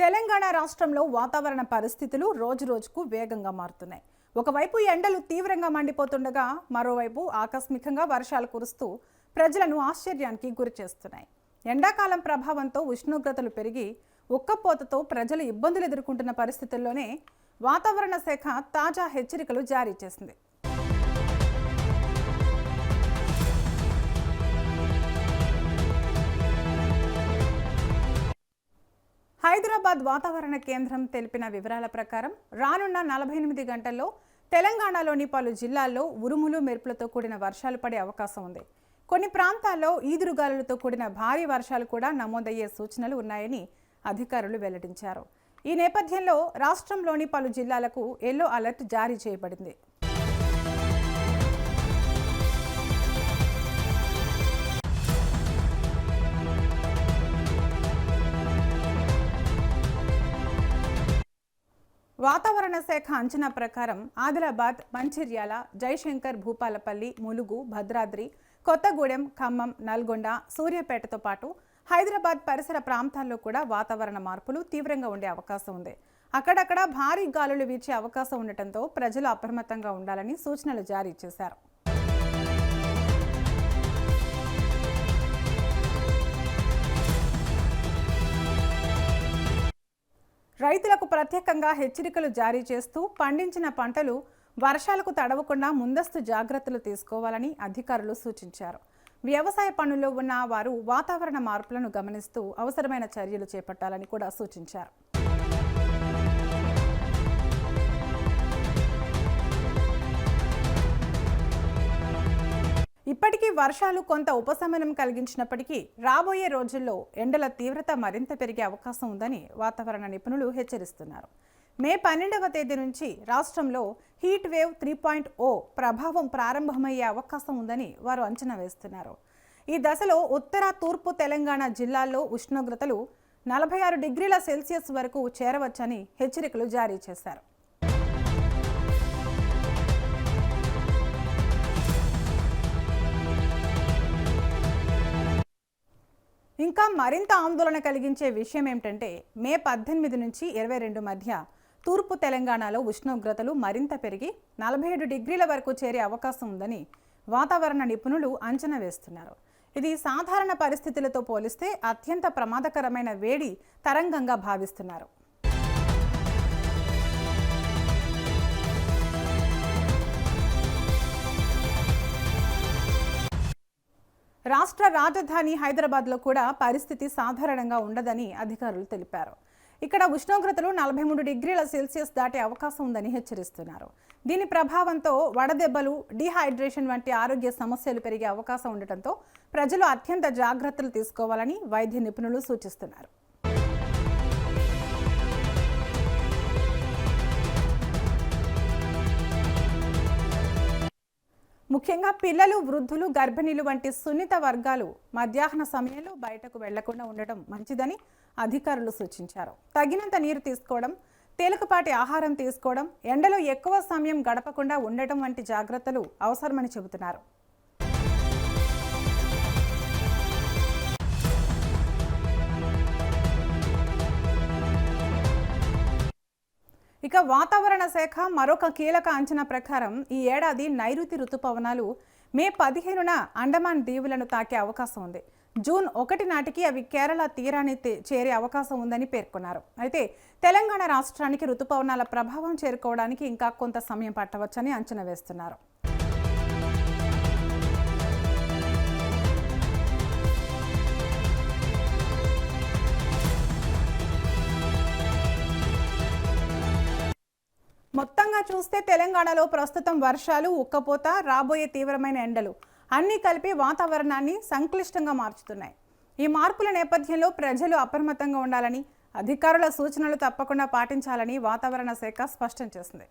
తెలంగాణ రాష్ట్రంలో వాతావరణ పరిస్థితులు రోజురోజుకు వేగంగా మారుతున్నాయి. ఒకవైపు ఎండలు తీవ్రంగా మండిపోతుండగా మరోవైపు ఆకస్మికంగా వర్షాలు కురుస్తూ ప్రజలను ఆశ్చర్యానికి గురిచేస్తున్నాయి. ఎండాకాలం ప్రభావంతో ఉష్ణోగ్రతలు పెరిగి ఉక్కపోతతో ప్రజలు ఇబ్బందులు ఎదుర్కొంటున్న పరిస్థితుల్లోనే వాతావరణ శాఖ తాజా హెచ్చరికలు జారీ చేసింది. హైదరాబాద్ వాతావరణ కేంద్రం తెలిపిన వివరాల ప్రకారం రానున్న 48 గంటల్లో తెలంగాణలోని పలు జిల్లాల్లో ఉరుములు మెరుపులతో కూడిన వర్షాలు పడే అవకాశం ఉంది. కొన్ని ప్రాంతాల్లో ఈదురుగాలులతో కూడిన భారీ వర్షాలు కూడా నమోదయ్యే సూచనలు ఉన్నాయని అధికారులు వెల్లడించారు. ఈ నేపథ్యంలో రాష్ట్రంలోని పలు జిల్లాలకు ఎల్లో అలర్ట్ జారీ చేయబడింది. వాతావరణ శాఖ అంచనా ప్రకారం ఆదిలాబాద్, మంచిర్యాల, జయశంకర్, భూపాలపల్లి, ములుగు, భద్రాద్రి, కొత్తగూడెం, ఖమ్మం, నల్గొండ, సూర్యాపేటతో పాటు హైదరాబాద్ పరిసర ప్రాంతాల్లో కూడా వాతావరణ మార్పులు తీవ్రంగా ఉండే అవకాశం ఉంది. అక్కడక్కడ భారీ గాలులు వీచే అవకాశం ఉండటంతో ప్రజలు అప్రమత్తంగా ఉండాలని సూచనలు జారీ చేశారు. రైతులకు ప్రత్యేకంగా హెచ్చరికలు జారీ చేస్తూ పండించిన పంటలు వర్షాలకు తడవకుండా ముందస్తు జాగ్రత్తలు తీసుకోవాలని అధికారులు సూచించారు. వ్యవసాయ పనుల్లో ఉన్న వారు వాతావరణ మార్పులను గమనిస్తూ అవసరమైన చర్యలు చేపట్టాలని కూడా సూచించారు. ఇప్పటికీ వర్షాలు కొంత ఉపశమనం కలిగించినప్పటికీ రాబోయే రోజుల్లో ఎండల తీవ్రత మరింత పెరిగే అవకాశం ఉందని వాతావరణ నిపుణులు హెచ్చరిస్తున్నారు. మే 12వ తేదీ నుంచి రాష్ట్రంలో హీట్ వేవ్ 3.0 ప్రభావం ప్రారంభమయ్యే అవకాశం ఉందని వారు అంచనా వేస్తున్నారు. ఈ దశలో ఉత్తర, తూర్పు తెలంగాణ జిల్లాల్లో ఉష్ణోగ్రతలు 46 డిగ్రీల సెల్సియస్ వరకు చేరవచ్చని హెచ్చరికలు జారీ చేశారు. ఇంకా మరింత ఆందోళన కలిగించే విషయం ఏమిటంటే మే 18 నుంచి 22 మధ్య తూర్పు తెలంగాణలో ఉష్ణోగ్రతలు మరింత పెరిగి 47 డిగ్రీల వరకు చేరే అవకాశం ఉందని వాతావరణ నిపుణులు అంచనా వేస్తున్నారు. ఇది సాధారణ పరిస్థితులతో పోలిస్తే అత్యంత ప్రమాదకరమైన వేడి తరంగంగా భావిస్తున్నారు. రాష్ట్ర రాజధాని హైదరాబాద్లో కూడా పరిస్థితి సాధారణంగా ఉండదని అధికారులు తెలిపారు. ఇక్కడ ఉష్ణోగ్రతలు 43 డిగ్రీల సెల్సియస్ దాటే అవకాశం ఉందని హెచ్చరిస్తున్నారు. దీని ప్రభావంతో వడదెబ్బలు, డీహైడ్రేషన్ వంటి ఆరోగ్య సమస్యలు పెరిగే అవకాశం ఉండటంతో ప్రజలు అత్యంత జాగ్రత్తలు తీసుకోవాలని వైద్య నిపుణులు సూచిస్తున్నారు. ముఖ్యంగా పిల్లలు, వృద్ధులు, గర్భిణీలు వంటి సున్నిత వర్గాలు మధ్యాహ్న సమయంలో బయటకు వెళ్లకుండా ఉండటం మంచిదని అధికారులు సూచించారు. తగినంత నీరు తీసుకోవడం, తేలికపాటి ఆహారం తీసుకోవడం, ఎండలో ఎక్కువ సమయం గడపకుండా ఉండటం వంటి జాగ్రత్తలు అవసరమని చెబుతున్నారు. ఇక వాతావరణ శాఖ మరొక కీలక అంచనా ప్రకారం ఈ ఏడాది నైరుతి రుతుపవనాలు మే 15న అండమాన్ దీవులను తాకే అవకాశం ఉంది. జూన్ 1 నాటికి అవి కేరళ తీరాన్ని చేరే అవకాశం ఉందని పేర్కొన్నారు. అయితే తెలంగాణ రాష్ట్రానికి రుతుపవనాల ప్రభావం చేరుకోవడానికి ఇంకా కొంత సమయం పట్టవచ్చని అంచనా వేస్తున్నారు. మొత్తంగా చూస్తే తెలంగాణలో ప్రస్తుతం వర్షాలు, ఉక్కపోత, రాబోయే తీవ్రమైన ఎండలు అన్నీ కలిపి వాతావరణాన్ని సంక్లిష్టంగా మార్చుతున్నాయి. ఈ మార్పుల నేపథ్యంలో ప్రజలు అప్రమత్తంగా ఉండాలని, అధికారుల సూచనలు తప్పకుండా పాటించాలని వాతావరణ శాఖ స్పష్టం చేసింది.